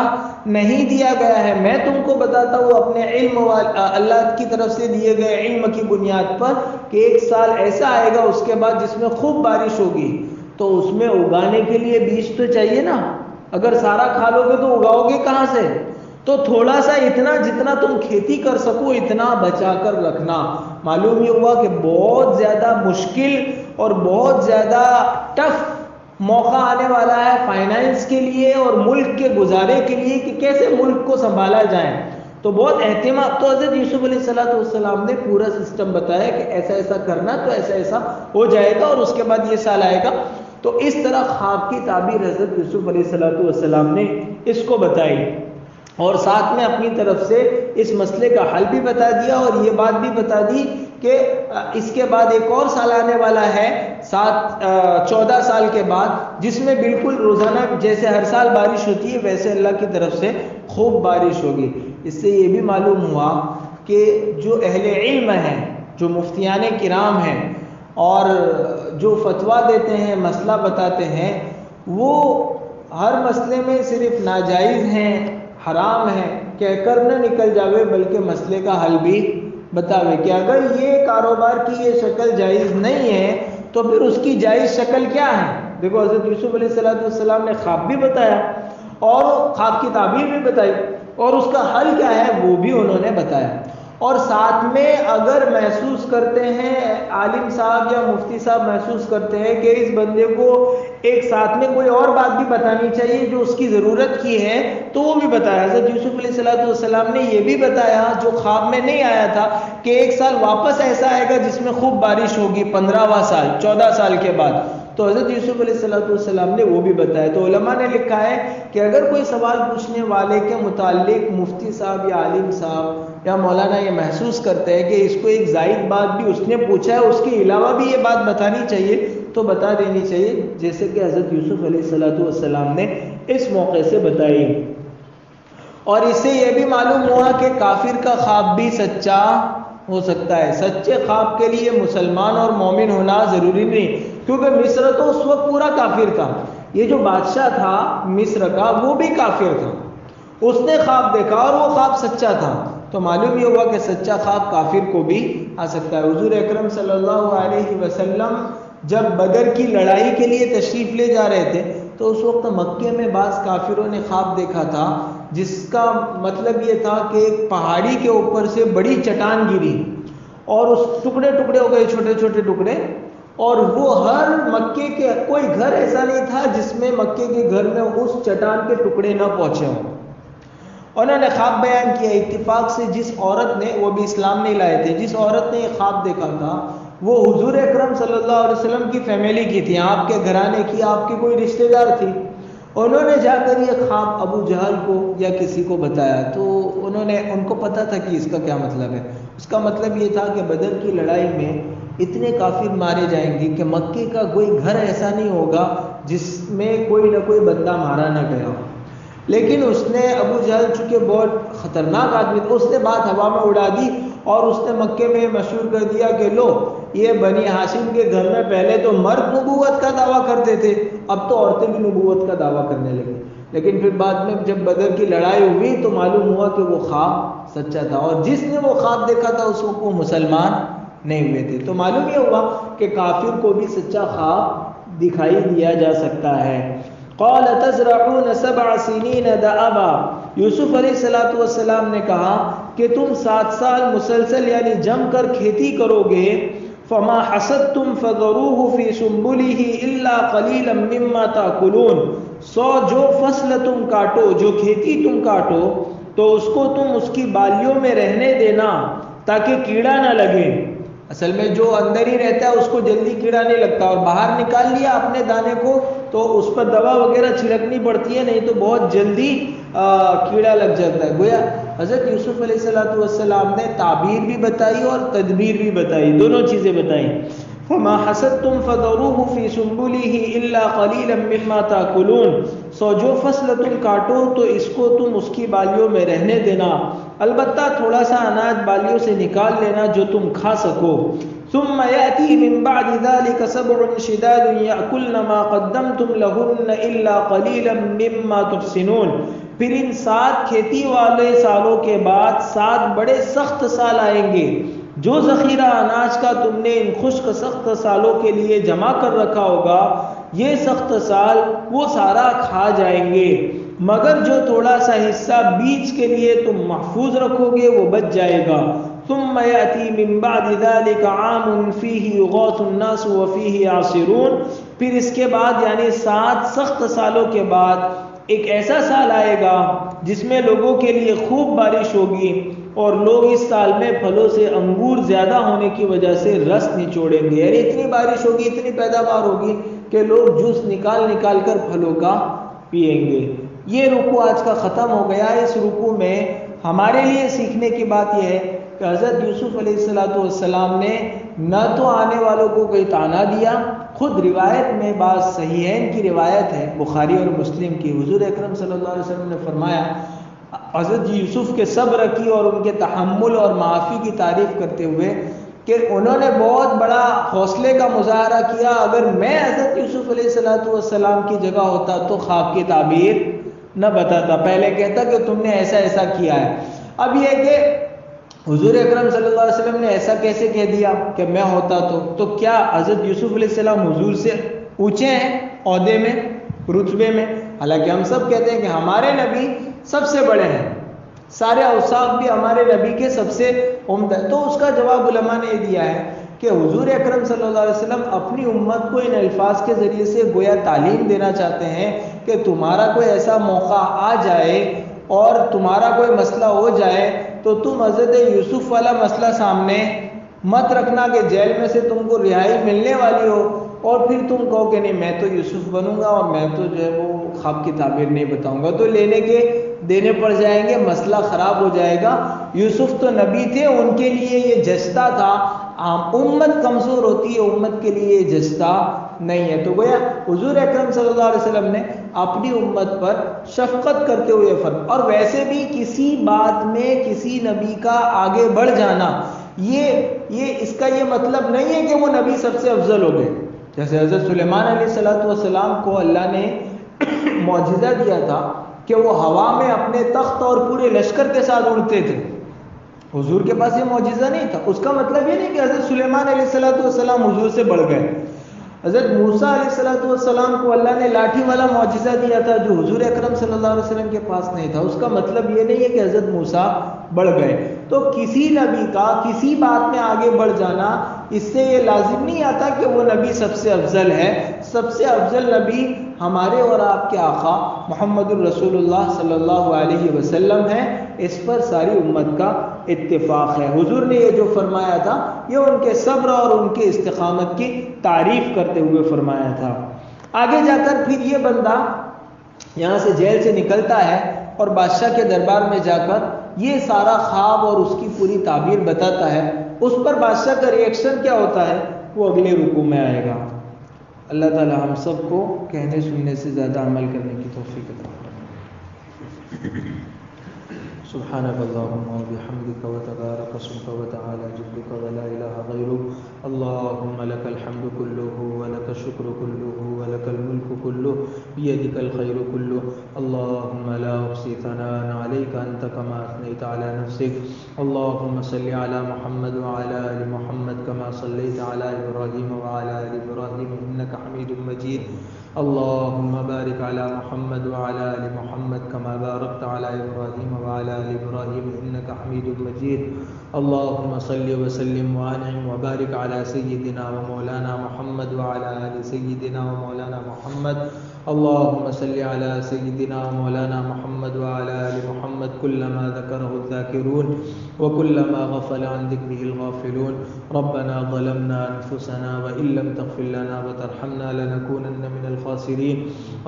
نہیں دیا گیا ہے۔ میں تم کو بتاتا ہوں اپنے علم، اللہ کی طرف سے دیے گئے علم کی بنیاد پر، کہ 1 سال ایسا آئے گا اس کے بعد جس میں خوب بارش ہوگی، تو اس میں اگانے کے لیے بیج تو چاہیے نا، اگر سارا کھا لو گے تو اگاؤ گے کہاں سے؟ تو تھوڑا سا اتنا جتنا تم کھیتی کر سکو اتنا بچا کر رکھنا۔ معلوم یہ ہوا کہ بہت زیادہ مشکل اور بہت زیادہ ٹف موقع آنے والا ہے فائنانس کے لیے اور ملک کے گزارے کے لیے، کہ کیسے ملک کو سنبھالا جائے۔ تو بہت اہتمام، تو حضرت یوسف علیہ السلام نے پورا سسٹم بتایا کہ ایسا ایسا کرنا تو ایسا ایسا ہو جائے گا، اور اس کے بعد یہ سال آئے گا۔ تو اس طرح خواب کی تعبیر حضرت یوسف علیہ السلام نے اس کو بتائی، اور ساتھ میں اپنی طرف سے اس مسئلے کا حل بھی بتا دیا، اور یہ بات بھی بتا دی کہ اس کے بعد ایک اور سال آنے والا ہے 14 سال کے بعد، جس میں بالکل روزانہ جیسے ہر سال بارش ہوتی ہے ویسے اللہ کی طرف سے خوب بارش ہوگی۔ اس سے یہ بھی معلوم ہوا کہ جو اہل علم ہیں، جو مفتیان کرام ہیں، اور جو فتویٰ دیتے ہیں، مسئلہ بتاتے ہیں، وہ ہر مسئلے میں صرف ناجائز ہیں، حرام ہے کہہ کر نہ نکل جاوے، بلکہ مسئلے کا حل بھی بتاوے کہ اگر یہ کاروبار کی یہ شکل جائز نہیں ہے تو پھر اس کی جائز شکل کیا ہے۔ دیکھو حضرت یوسف علیہ السلام نے خواب بھی بتایا اور خواب کی تعبیر بھی بتائی، اور اس کا حل کیا ہے وہ بھی انہوں نے بتایا۔ اور ساتھ میں اگر محسوس کرتے ہیں عالم صاحب یا مفتی صاحب محسوس کرتے ہیں کہ اس بندے کو ایک ساتھ میں کوئی اور بات بھی بتانی چاہیے جو اس کی ضرورت کی ہے، تو وہ بھی بتایا۔ حضرت یوسف علیہ السلام نے یہ بھی بتایا جو خواب میں نہیں آیا تھا، کہ 1 سال واپس ایسا آئے گا جس میں خوب بارش ہوگی، 15واں سال 14 سال کے بعد، تو حضرت یوسف علیہ السلام نے وہ بھی بتایا۔ تو علماء نے لکھا ہے کہ اگر کوئی سوال پوچھنے والے کے متعلق مفتی صاحب یا عالم صاحب یا مولانا یہ محسوس کرتے ہیں کہ اس کو ایک زائد بات بھی اس نے پوچھا ہے، اس کے علاوہ بھی یہ بات بتانی چاہیے، تو بتا دینی چاہیے، جیسے کہ حضرت یوسف علیہ السلام نے اس موقع سے بتائی۔ اور اس سے یہ بھی معلوم ہوا کہ کافر کا خواب بھی سچا ہو سکتا ہے۔ سچے خواب کے لیے مسلمان اور مومن ہونا ضروری نہیں، کیونکہ مصر تو اس وقت پورا کافر تھا، یہ جو بادشاہ تھا مصر کا وہ بھی کافر تھا، اس نے خواب دیکھا اور وہ خواب سچا تھا، تو معلوم یہ ہوا کہ سچا خواب کافر کو بھی آ سکتا ہے۔ حضور اکرم صلی اللہ علیہ وسلم جب بدر کی لڑائی کے لیے تشریف لے جا رہے تھے تو اس وقت مکے میں بعض کافروں نے خواب دیکھا تھا، جس کا مطلب یہ تھا کہ ایک پہاڑی کے اوپر سے بڑی چٹان گری اور اس ٹکڑے ٹکڑے ہو گئے، چھوٹے چھوٹے ٹکڑے، اور وہ ہر مکے کے کوئی گھر ایسا نہیں تھا جس میں مکے کے گھر میں اس چٹان کے ٹکڑے نہ پہنچے ہوں۔ انہوں نے خواب بیان کیا اتفاق سے جس عورت نے، وہ بھی اسلام نہیں لائے تھے، جس عورت نے یہ خواب دیکھا تھا وہ حضور اکرم صلی اللہ علیہ وسلم کی فیملی کی تھی، آپ کے گھرانے کی، آپ کی کوئی رشتہ دار تھی۔ انہوں نے جا کر یہ خواب ابو جہل کو یا کسی کو بتایا تو ان کو پتا تھا کہ اس کا کیا مطلب ہے۔ اس کا مطلب یہ تھا کہ بدر کی لڑائی میں اتنے کافر مارے جائیں گے کہ مکے کا کوئی گھر ایسا نہیں ہوگا جس میں کوئی نہ کوئی بندہ مارا نہ گیا۔ لیکن اس نے، ابو جہل چونکہ بہت خطرناک آدمی تھا، اس نے بات ہوا میں اڑا دی اور اس نے مکے میں مشہور کر دیا کہ لو، یہ بنی ہاشم کے گھر میں پہلے تو مرد نبوت کا دعویٰ کرتے تھے، اب تو عورتیں بھی نبوت کا دعویٰ کرنے لگی۔ لیکن پھر بعد میں جب بدر کی لڑائی ہوئی تو معلوم ہوا کہ وہ خواب سچا تھا، اور جس نے وہ خواب دیکھا تھا اس وقت وہ مسلمان نہیں ہوئے تھے۔ تو معلوم یہ ہوا کہ کافر کو بھی سچا خواب دکھائی دیا جا سکتا ہے۔ قال تزرعون 7 سنین دأبا، یوسف علیہ السلام نے کہا کہ تم 7 سال مسلسل یعنی جم کر کھیتی کرو گے، فما حصدتم فذروه في سنبله الا قليلا مما تاكلون، جو فصل تم کاٹو، جو کھیتی تم کاٹو تو اس کو تم اس کی بالیوں میں رہنے دینا تاکہ کیڑا نہ لگے۔ اصل میں جو اندر ہی رہتا ہے اس کو جلدی کیڑا نہیں لگتا، اور باہر نکال لیا اپنے دانے کو تو اس پر دوا وغیرہ چھڑکنی پڑتی ہے، نہیں تو بہت جلدی کیڑا لگ جاتا ہے۔ گویا حضرت یوسف علیہ السلام نے تعبیر بھی بتائی اور تدبیر بھی بتائی، دونوں چیزیں بتائیں۔ فما حصدتم فذروه في سنبله الا قليلا مما تاكلون، جو فصل تم کاٹو تو اس کو تم اس کی بالیوں میں رہنے دینا، البتہ تھوڑا سا اناج بالیوں سے نکال لینا جو تم کھا سکو۔ ثم يأتي من بعد ذلك 7 شداد يأكلن ما قدمتم لهن الا قليلا مما تحسنون، پھر ان 7 کھیتی والے سالوں کے بعد 7 بڑے سخت سال آئیں گے، جو ذخیرہ اناج کا تم نے ان خشک سخت سالوں کے لیے جمع کر رکھا ہوگا، یہ سخت سال وہ سارا کھا جائیں گے، مگر جو تھوڑا سا حصہ بیج کے لیے تم محفوظ رکھو گے وہ بچ جائے گا۔ ثم يأتي من بعد ذلك عام فيه يغاث الناس وفيه يعصرون، پھر اس کے بعد یعنی 7 سخت سالوں کے بعد ایک ایسا سال آئے گا جس میں لوگوں کے لیے خوب بارش ہوگی اور لوگ اس سال میں پھلوں سے انگور زیادہ ہونے کی وجہ سے رس نچوڑیں گے، یعنی اتنی بارش ہوگی، اتنی پیداوار ہوگی کہ لوگ جوس نکال نکال کر پھلوں کا پئیں گے۔ یہ رکوع آج کا ختم ہو گیا۔ اس رکوع میں ہمارے لیے سیکھنے کی بات یہ ہے کہ حضرت یوسف علیہ السلام نے نہ تو آنے والوں کو کوئی طعنہ دیا، خود روایت میں بعض صحیحین کی روایت ہے بخاری اور مسلم کی، حضور اکرم صلی اللہ علیہ وسلم نے فرمایا، حضرت یوسف کے صبر کی اور ان کے تحمل اور معافی کی تعریف کرتے ہوئے کہ انہوں نے بہت بڑا حوصلے کا مظاہرہ کیا، اگر میں حضرت یوسف علیہ السلام کی جگہ ہوتا تو خواب کی تعبیر نہ بتاتا، پہلے کہتا کہ تم نے ایسا ایسا کیا ہے۔ اب یہ کہ حضور اکرم صلی اللہ علیہ وسلم نے ایسا کیسے کہہ دیا کہ میں ہوتا تو کیا حضرت یوسف علیہ السلام حضور سے اونچے ہیں عہدے میں، رتبے میں؟ حالانکہ ہم سب کہتے ہیں کہ ہمارے نبی سب سے بڑے ہیں، سارے اوصاف بھی ہمارے نبی کے سب سے عمدہ ہے۔ تو اس کا جواب علماء نے دیا ہے کہ حضور اکرم صلی اللہ علیہ وسلم اپنی امت کو ان الفاظ کے ذریعے سے گویا تعلیم دینا چاہتے ہیں کہ تمہارا کوئی ایسا موقع آ جائے اور تمہارا کوئی مسئلہ ہو جائے تو تم حضرت یوسف والا مسئلہ سامنے مت رکھنا کہ جیل میں سے تم کو رہائی ملنے والی ہو اور پھر تم کہو کہ نہیں میں تو یوسف بنوں گا اور میں تو جو ہے وہ خواب کی تعبیر نہیں بتاؤں گا، تو لینے کے دینے پڑ جائیں گے، مسئلہ خراب ہو جائے گا۔ یوسف تو نبی تھے، ان کے لیے یہ جچتا تھا، امت کمزور ہوتی ہے، امت کے لیے یہ جچتا نہیں ہے۔ تو گویا حضور اکرم صلی اللہ علیہ وسلم نے اپنی امت پر شفقت کرتے ہوئے فرمایا، اور ویسے بھی کسی بات میں کسی نبی کا آگے بڑھ جانا یہ اس کا یہ مطلب نہیں ہے کہ وہ نبی سب سے افضل ہو گئے۔ جیسے حضرت سلیمان علیہ السلام کو اللہ نے معجزہ دیا تھا کہ وہ ہوا میں اپنے تخت اور پورے لشکر کے ساتھ اڑتے تھے، حضور کے پاس یہ معجزہ نہیں تھا۔ اس کا مطلب یہ نہیں کہ حضرت سلیمان علیہ السلام حضور سے بڑھ گئے۔ حضرت موسیٰ علیہ السلام کو اللہ نے لاٹھی والا معجزہ دیا تھا جو حضور اکرم صلی اللہ علیہ وسلم کے پاس نہیں تھا۔ اس کا مطلب یہ نہیں ہے کہ حضرت موسیٰ بڑھ گئے۔ تو کسی نبی کا کسی بات میں آگے بڑھ جانا، اس سے یہ لازم نہیں آتا کہ وہ نبی سب سے افضل ہے۔ سب سے افضل نبی ہمارے اور آپ کے آقا محمد الرسول اللہ صلی اللہ علیہ وسلم ہیں، اس پر ساری امت کا اتفاق ہے۔ حضور نے یہ جو فرمایا تھا یہ ان کے صبر اور ان کے استقامت کی تعریف کرتے ہوئے فرمایا تھا۔ آگے جا کر پھر یہ بندہ یہاں سے جیل سے نکلتا ہے اور بادشاہ کے دربار میں جا کر یہ سارا خواب اور اس کی پوری تعبیر بتاتا ہے۔ اس پر بادشاہ کا ریئیکشن کیا ہوتا ہے وہ اگلے رکوع میں آئے گا۔ اللہ تعالی ہم سب کو کہنے سننے سے زیادہ عمل کرنے کی توفیق عطا فرمائے۔ سبحانك اللهم وبحمدك وتبارك اسمك وتعالى جدك ولا إله غيرك اللهم لك الحمد كله ولك الشكر كله ولك الملك كله بيدك الخير كله اللهم لا أحصي ثناء عليك أنت كما أثنيت على نفسك اللهم صل على محمد وعلى آل محمد كما صليت على إبراهيم وعلى آل إبراهيم إنك حميد مجيد اللهم بارك على محمد وعلى آل محمد كما باركت على إبراهيم وعلى آل إبراهيم إنك حميد مجيد اللهم صل وسلم وأنعم وبارك على سيدنا ومولانا محمد وعلى آل سيدنا ومولانا محمد اللهم صل على سيدنا ومولانا محمد وعلى آل محمد كلما ذكره الذاكرون وكلما غفل عن ذكره الغافلون ربنا ظلمنا أنفسنا وإن لم تغفر لنا وترحمنا لنكونن من الخاسرين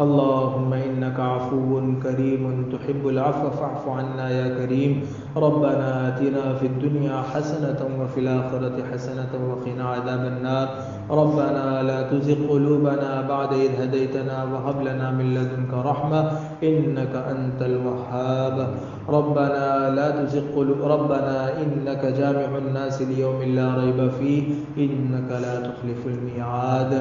اللهم إنك عفو كريم تحب العفو فاعف عنا يا كريم ربنا آتنا في الدنيا حسنة وفي الآخرة حسنة وقنا عذاب النار ربنا لا تزغ قلوبنا بعد إذ هديتنا وهب لنا من لدنك رحمة إنك أنت الوهاب ربنا لا تزغ ربنا إنك جامع الناس ليوم لا ريب فيه إنك لا تخلف الميعاد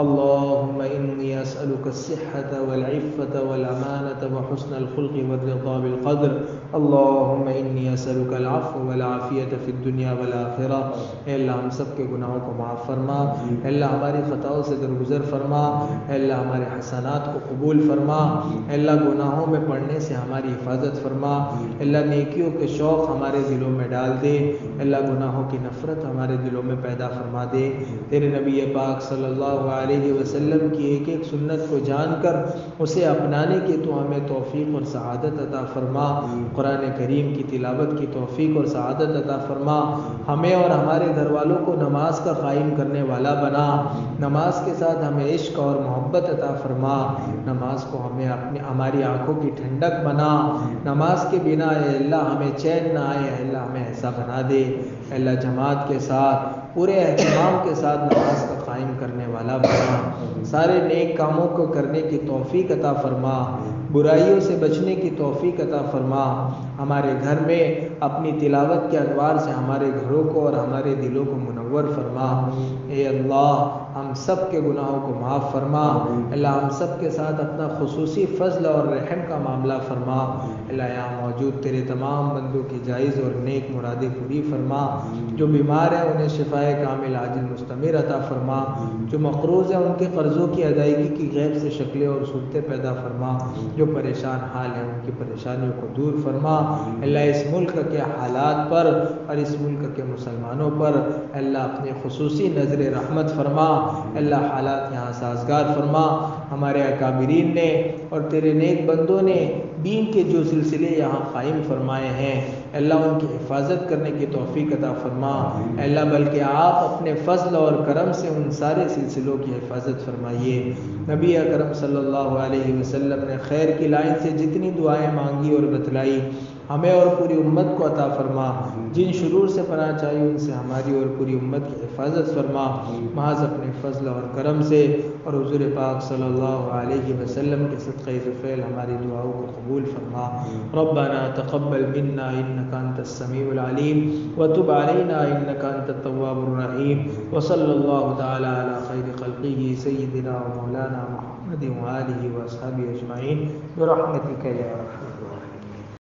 اللهم إني أسألك الصحة والعفة والأمانة وحسن الخلق والرضا بالقدر اللهم إني أسألك العفو والعافية في الدنيا والآخرة اے اللہ ہم سب کے گناہوں کو معاف فرما اے اللہ ہماری خطاؤں سے درگزر فرما اے اللہ ہمارے حسنات کو قبول فرما اے اللہ گناہوں میں پڑنے سے ہماری حفاظت فرما اے اللہ نیکیوں کے شوق ہمارے دلوں میں ڈال دے اے اللہ گناہوں کی نفرت ہمارے دلوں میں پیدا فرما دے تیرے نبی پاک صلی اللہ علیہ وسلم کی ایک ایک سنت کو جان کر اسے اپنانے کی تو ہمیں توفیق اور سعادت عطا فرما قرآن کریم کی تلاوت کی توفیق اور سعادت عطا فرما ہمیں اور ہمارے گھر والوں کو نماز کا قائم کرنے والا بنا نماز کے ساتھ ہمیں عشق اور محبت عطا فرما نماز کو ہمیں ہماری آنکھوں کی ٹھنڈک بنا نماز کے بنا اے اللہ ہمیں چین نہ آئے اے اللہ ہمیں ایسا بنا دے اے اللہ جماعت کے ساتھ پورے اہتمام کے ساتھ نماز کا قائم کرنے والا بنا سارے نیک کاموں کو کرنے کی توفیق عطا فرما برائیوں سے بچنے کی توفیق عطا فرما ہمارے گھر میں اپنی تلاوت کے انوار سے ہمارے گھروں کو اور ہمارے دلوں کو منور فرما اے اللہ ہم سب کے گناہوں کو معاف فرما اللہ ہم سب کے ساتھ اپنا خصوصی فضل اور رحم کا معاملہ فرما اللہ یہاں موجود تیرے تمام بندوں کی جائز اور نیک مرادیں پوری فرما جو بیمار ہیں انہیں شفائے کامل عاجل مستمر عطا فرما جو مقروض ہیں ان کے قرضوں کی ادائیگی کی غیب سے شکلیں اور صورتیں پیدا فرما جو پریشان حال ہیں ان کی پریشانیوں کو دور فرما اللہ اس ملک کے حالات پر اور اس ملک کے مسلمانوں پر اللہ اپنے خصوصی نظر رحمت فرما اللہ حالات یہاں سازگار فرما ہمارے اکابرین نے اور تیرے نیک بندوں نے دین کے جو سلسلے یہاں قائم فرمائے ہیں اللہ ان کی حفاظت کرنے کی توفیق عطا فرما اللہ بلکہ آپ اپنے فضل اور کرم سے ان سارے سلسلوں کی حفاظت فرمائیے نبی اکرم صلی اللہ علیہ وسلم نے خیر کی لائن سے جتنی دعائیں مانگی اور بتلائی ہمیں اور پوری امت کو عطا فرما جن شرور سے پناہ چاہیے ان سے ہماری اور پوری امت کی حفاظت فرما محض اپنے فضل اور کرم سے اور حضور پاک صلی اللہ علیہ وسلم کے صدقہ ذوالفعل ہماری دعاؤں کو قبول فرما ربنا تقبل منا انك انت السميع العليم وتب علينا انك انت التواب الرحيم وصلى الله تعالى على خير خلقه سيدنا ومولانا محمد وآله وأصحابه أجمعين برحمتك يا أرحم الراحمين